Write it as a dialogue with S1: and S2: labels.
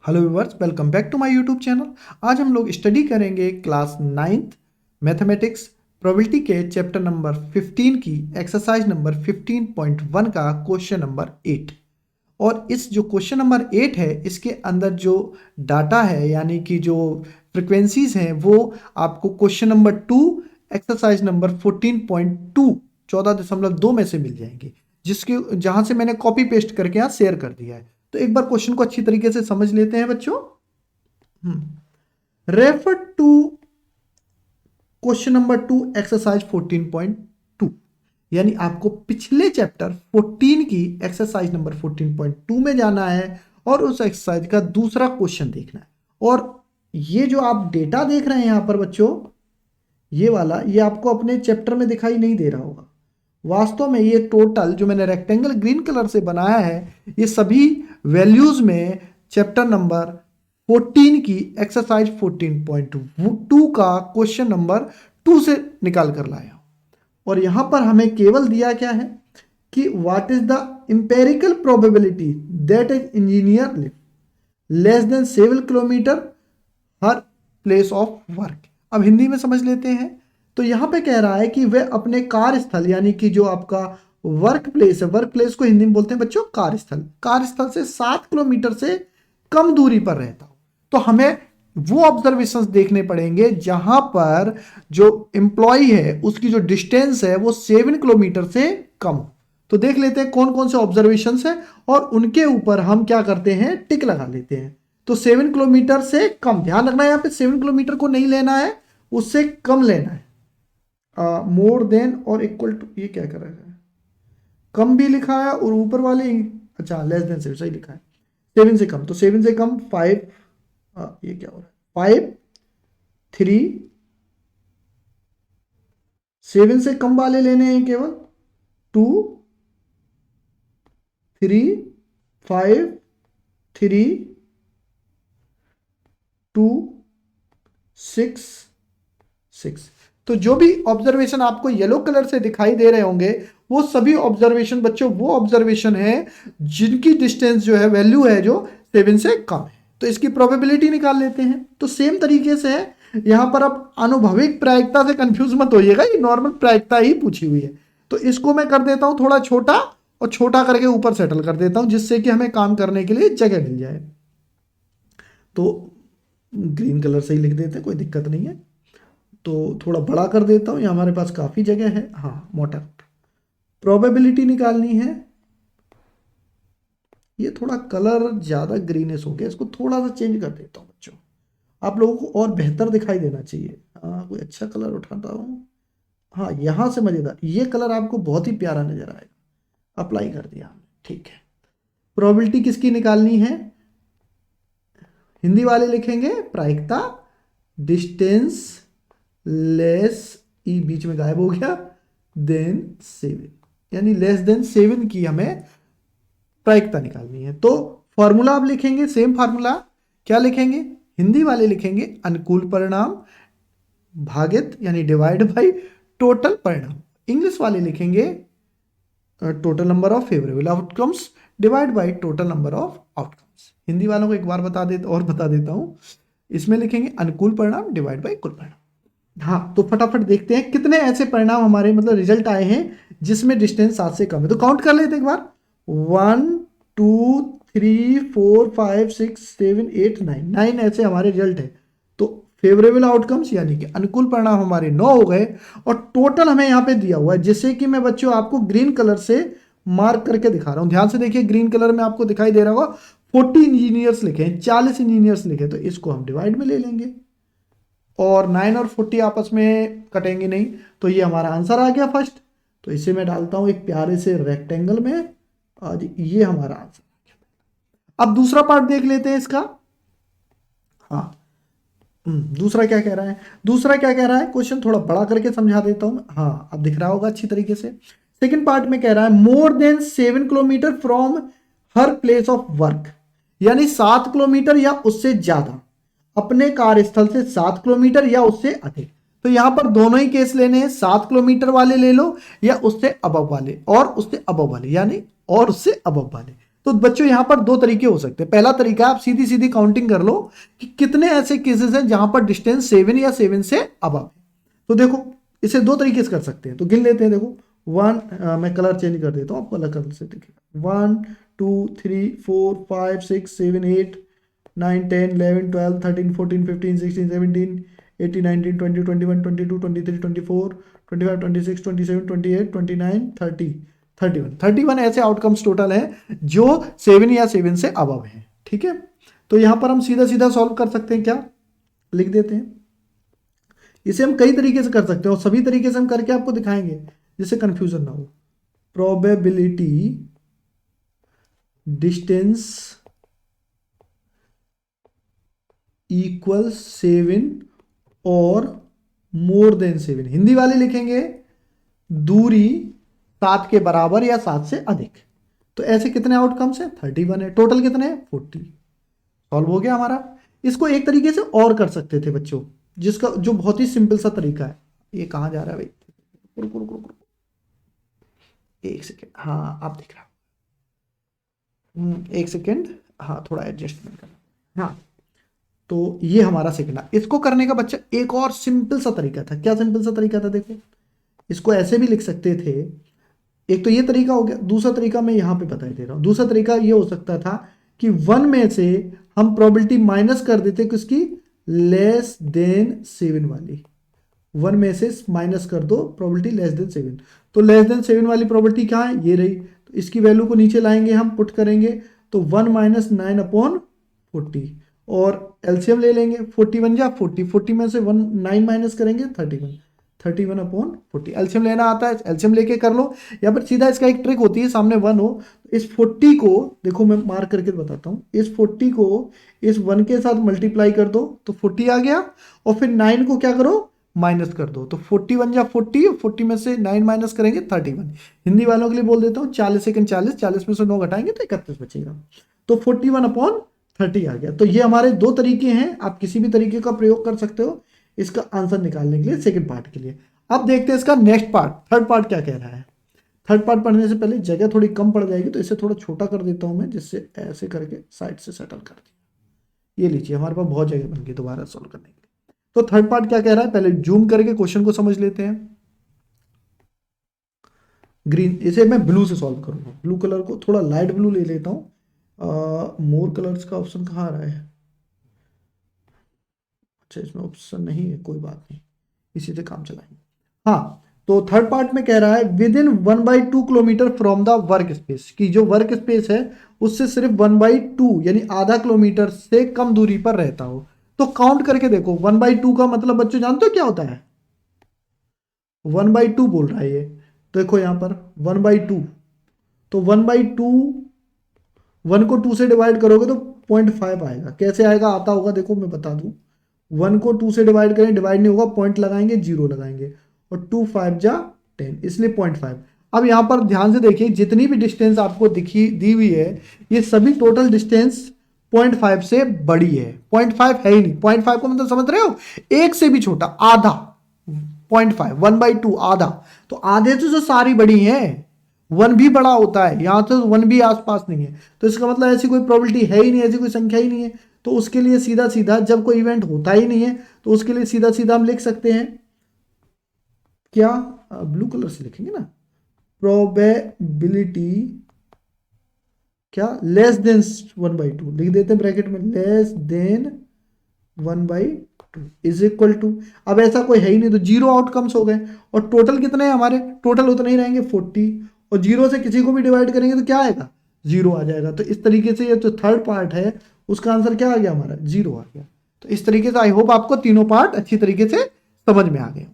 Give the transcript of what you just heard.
S1: Hello viewers, welcome back to my YouTube channel. आज हम लोग स्टडी करेंगे क्लास 9th मैथमेटिक्स प्रोबेबिलिटी के चैप्टर नंबर 15 की एक्सरसाइज नंबर 15.1 का क्वेश्चन नंबर 8। और इस जो क्वेश्चन नंबर 8 है इसके अंदर जो डाटा है यानी कि जो फ्रिक्वेंसीज हैं वो आपको क्वेश्चन नंबर 2 एक्सरसाइज नंबर 14.2 14.2 में से मिल जाएंगी, जिसके जहां से मैंने कॉपी पेस्ट करके यहाँ शेयर कर दिया है। तो एक बार क्वेश्चन को अच्छी तरीके से समझ लेते हैं बच्चों। Refer to question number 2 exercise 14.2, यानी आपको पिछले चैप्टर 14 की एक्सरसाइज नंबर 14.2 में जाना है और उस एक्सरसाइज का दूसरा क्वेश्चन देखना है। और ये जो आप डेटा देख रहे हैं यहां पर बच्चों, ये वाला ये आपको अपने चैप्टर में दिखाई नहीं दे रहा होगा। वास्तव में ये टोटल जो मैंने रेक्टेंगल ग्रीन कलर से बनाया है ये सभी वैल्यूज में चैप्टर नंबर 14 की एक्सरसाइज 14.2 का क्वेश्चन नंबर 2 से निकाल कर लाया। और यहां पर हमें केवल दिया क्या है कि what is the empirical probability that is engineer live less than 7 kilometre her place of work. अब हिंदी में समझ लेते हैं। तो यहां पे कह रहा है कि वह अपने कार्यस्थल यानी कि जो आपका वर्क प्लेस है, वर्क प्लेस को हिंदी में बोलते हैं बच्चों कार्यस्थल, कार्यस्थल से 7 किलोमीटर से कम दूरी पर रहता हो। तो हमें वो ऑब्जर्वेशंस देखने पड़ेंगे जहां पर जो एम्प्लॉय है उसकी जो डिस्टेंस है वो 7 किलोमीटर से कम हो। तो देख लेते हैं कौन कौन से ऑब्जर्वेशंस है और उनके ऊपर हम क्या करते हैं, टिक लगा लेते हैं। तो 7 किलोमीटर से कम, ध्यान रखना है यहाँ पे 7 किलोमीटर को नहीं लेना है, उससे कम लेना है। मोर देन और इक्वल टू, ये क्या कर रहा है, कम भी लिखा है और ऊपर वाले अच्छा लेस देन 7 सही लिखा है, 7 से कम। तो 7 से कम 5, ये क्या हो रहा है 5 3, 7 से कम वाले लेने हैं केवल 2 3 5 3 2 6 6। तो जो भी ऑब्जर्वेशन आपको येलो कलर से दिखाई दे रहे होंगे वो सभी ऑब्जर्वेशन बच्चों वो ऑब्जर्वेशन है जिनकी डिस्टेंस जो है वैल्यू है जो 7 से कम है। तो इसकी प्रोबेबिलिटी निकाल लेते हैं। तो सेम तरीके से है यहां पर आप अनुभविक प्रायिकता से कंफ्यूज मत होइएगा, ये नॉर्मल प्रायिकता ही पूछी हुई है। तो इसको मैं कर देता हूं थोड़ा छोटा और छोटा करके ऊपर सेटल कर देता हूं जिससे कि हमें काम करने के लिए जगह मिल जाए। तो ग्रीन कलर से ही लिख देते हैं, कोई दिक्कत नहीं है। तो थोड़ा बड़ा कर देता हूँ, यहाँ हमारे पास काफ़ी जगह है। हाँ, मोटा प्रोबेबिलिटी निकालनी है। ये थोड़ा कलर ज़्यादा ग्रीनिश हो गया, इसको थोड़ा सा चेंज कर देता हूँ बच्चों, आप लोगों को और बेहतर दिखाई देना चाहिए। हाँ, कोई अच्छा कलर उठाता हूँ। हाँ, यहाँ से मज़ेदार ये कलर आपको बहुत ही प्यारा नज़र आएगा। अप्लाई कर दिया हमने, ठीक है। प्रोबेबिलिटी किसकी निकालनी है, हिंदी वाले लिखेंगे प्रायिकता डिस्टेंस लेस, ई बीच में गायब हो गया, देन 7, यानी लेस देन 7 की हमें प्रायिकता निकालनी है। तो फॉर्मूला आप लिखेंगे सेम फार्मूला, क्या लिखेंगे, हिंदी वाले लिखेंगे अनुकूल परिणाम भागित यानी डिवाइड बाई टोटल परिणाम, इंग्लिश वाले लिखेंगे total number of favourable outcomes divide by total number of outcomes. Hindi वालों को एक बार बता देता हूं, इसमें लिखेंगे अनुकूल परिणाम डिवाइड बाई कुल परिणाम। हाँ, तो फटाफट देखते हैं कितने ऐसे परिणाम हमारे मतलब रिजल्ट आए हैं जिसमें डिस्टेंस 7 से कम है। तो काउंट कर लेते हैं एक बार, 1 2 3 4 5 6 7 8 9 ऐसे हमारे रिजल्ट है। तो फेवरेबल आउटकम्स यानी कि अनुकूल परिणाम हमारे 9 हो गए और टोटल हमें यहाँ पे दिया हुआ है, जिससे कि मैं बच्चों आपको ग्रीन कलर से मार्क करके दिखा रहा हूँ। ध्यान से देखिए, ग्रीन कलर में आपको दिखाई दे रहा होगा 40 इंजीनियर्स लिखे हैं, 40 इंजीनियर्स लिखे। तो इसको हम डिवाइड में ले लेंगे और 9 और 40 आपस में कटेंगे नहीं, तो ये हमारा आंसर आ गया फर्स्ट। तो इसे मैं डालता हूं एक प्यारे से रेक्टेंगल में और ये हमारा आंसर आ गया। अब दूसरा पार्ट देख लेते हैं इसका। हाँ, दूसरा क्या कह रहा है, क्वेश्चन थोड़ा बड़ा करके समझा देता हूं। हाँ, अब दिख रहा होगा अच्छी तरीके से। सेकेंड पार्ट में कह रहा है more than 7 kilometre from her place of work, यानी 7 किलोमीटर या उससे ज्यादा, अपने कार्यस्थल से 7 किलोमीटर या उससे अधिक। तो यहां पर दोनों ही केस लेने हैं, 7 किलोमीटर वाले ले लो या उससे अबव वाले, और उससे अबव वाले यानी और उससे अबव वाले। तो बच्चों यहाँ पर दो तरीके हो सकते हैं। पहला तरीका आप सीधी सीधी काउंटिंग कर लो कि कितने ऐसे केसेस हैं जहां पर डिस्टेंस 7 या 7 से अबव है। तो देखो इसे दो तरीके से कर सकते हैं, तो गिन लेते हैं। देखो मैं कलर चेंज कर देता हूँ, आपको अलग कलर से दिखेगा। 1 2 3 4 5 6 7 8 9 10 11 12 13 14 15 16 17 18 19 20 21 22 23 24 25 26 27 28 29 30 31 ऐसे आउटकम्स टोटल हैं जो 7 या 7 से अबव हैं। ठीक है, तो यहां पर हम सीधा सीधा सॉल्व कर सकते हैं। क्या लिख देते हैं, इसे हम कई तरीके से कर सकते हैं और सभी तरीके से हम करके आपको दिखाएंगे जिससे कंफ्यूजन ना हो। प्रोबेबिलिटी डिस्टेंस इक्वल 7 और मोर देन 7। हिंदी वाले लिखेंगे दूरी 7 के बराबर या 7 से अधिक। तो ऐसे कितने आउटकम्स है? 31 है। टोटल कितने हैं? 40। सॉल्व हो गया हमारा। इसको एक तरीके से और कर सकते थे बच्चों, जिसका जो बहुत ही सिंपल सा तरीका है। ये कहां जा रहा है भाई? रुको रुको रुको, एक सेकेंड। हाँ आप दिख रहा, एक सेकेंड। हाँ थोड़ा एडजस्टमेंट करना। हाँ तो ये हमारा सेकंड है। इसको करने का बच्चा एक और सिंपल सा तरीका था। क्या सिंपल सा तरीका था? देखो इसको ऐसे भी लिख सकते थे। एक तो ये तरीका हो गया, दूसरा तरीका मैं यहां पे बता दे रहा हूं। दूसरा तरीका ये हो सकता था कि 1 में से हम प्रोबेबिलिटी माइनस कर देते किसकी? लेस देन 7 वाली। 1 में से माइनस कर दो प्रोबेबिलिटी लेस देन 7। तो लेस देन 7 वाली प्रोबेबिलिटी क्या है? ये रही। तो इसकी वैल्यू को नीचे लाएंगे, हम पुट करेंगे तो 1 माइनस 9/40 और एलसीएम ले लेंगे। 41 जा 40, 40 में से 9 माइनस करेंगे 31, 31/40। एलसीएम लेना आता है, एलसीएम लेके कर लो। या फिर सीधा इसका एक ट्रिक होती है, सामने 1 हो इस 40 को देखो, मैं मार्क करके बताता हूँ। इस 40 को इस 1 के साथ मल्टीप्लाई कर दो तो 40 आ गया, और फिर 9 को क्या करो? माइनस कर दो। तो 41 या 40, 40 में से 9 माइनस करेंगे 31। हिंदी वालों के लिए बोल देता हूँ 40 सेकंड 40, 40 में से 9 घटाएंगे तो 31 बचेगा। तो 41/30 आ गया। तो ये हमारे दो तरीके हैं, आप किसी भी तरीके का प्रयोग कर सकते हो इसका आंसर निकालने के लिए, सेकंड पार्ट के लिए। अब देखते हैं इसका नेक्स्ट पार्ट, थर्ड पार्ट क्या कह रहा है। थर्ड पार्ट पढ़ने से पहले जगह थोड़ी कम पड़ जाएगी, तो इसे थोड़ा छोटा कर देता हूं मैं, जिससे ऐसे करके साइड से सेटल कर दिया। ये लीजिए, हमारे पास बहुत जगह बन गई दोबारा सॉल्व करने के लिए। तो थर्ड पार्ट क्या कह रहा है, पहले जूम करके क्वेश्चन को समझ लेते हैं। ग्रीन, इसे मैं ब्लू से सॉल्व करूंगा। ब्लू कलर को थोड़ा लाइट ब्लू ले लेता हूं। मोर कलर्स का ऑप्शन कहाँ आ रहा है? अच्छा इसमें ऑप्शन नहीं है, कोई बात नहीं, इसी से काम चलाएंगे। हाँ तो थर्ड पार्ट में कह रहा है with in 1/2 kilometre from the work space, की जो वर्क स्पेस है उससे सिर्फ 1/2 यानी आधा किलोमीटर से कम दूरी पर रहता हो। तो काउंट करके देखो, 1/2 का मतलब बच्चों जानते हो क्या होता है? 1/2 बोल रहा है ये। देखो यहां पर 1/2, तो 1/2, 1 को 2 से डिवाइड करोगे तो 0.5 आएगा। कैसे आएगा? आता होगा, देखो मैं बता दूं। 1 को 2 से डिवाइड करें, डिवाइड नहीं होगा, पॉइंट लगाएंगे, 0 लगाएंगे, और 2 5 जा 10, इसलिए 0.5। अब यहां पर ध्यान से देखिए, जितनी भी डिस्टेंस आपको दिखी दी हुई है ये सभी टोटल डिस्टेंस 0.5 से बड़ी है। 0.5 है ही नहीं। 0.5 को मतलब समझ रहे हो? एक से भी छोटा, आधा। 0.5 1/2 आधा, तो आधे से जो सारी बड़ी हैं। 1 भी बड़ा होता है, यहां तो 1 भी आसपास नहीं है, तो इसका मतलब ऐसी कोई प्रोबेबिलिटी है ही नहीं, ऐसी कोई संख्या ही नहीं है। तो उसके लिए सीधा सीधा, जब कोई इवेंट होता ही नहीं है तो उसके लिए सीधा सीधा हम लिख सकते हैं क्या? ब्लू कलर से लिखेंगे ना, प्रोबेबिलिटी क्या? लेस देन 1/2 लिख देते हैं ब्रैकेट में, less than 1/2 is equal to. अब ऐसा कोई है ही नहीं तो 0 आउटकम्स हो गए। और टोटल कितने हैं हमारे? टोटल उतने ही रहेंगे 40, और 0 से किसी को भी डिवाइड करेंगे तो क्या आएगा? 0 आ जाएगा। तो इस तरीके से ये जो थर्ड पार्ट है उसका आंसर क्या आ गया हमारा? 0 आ गया। तो इस तरीके से आई होप आपको तीनों पार्ट अच्छी तरीके से समझ में आ गए।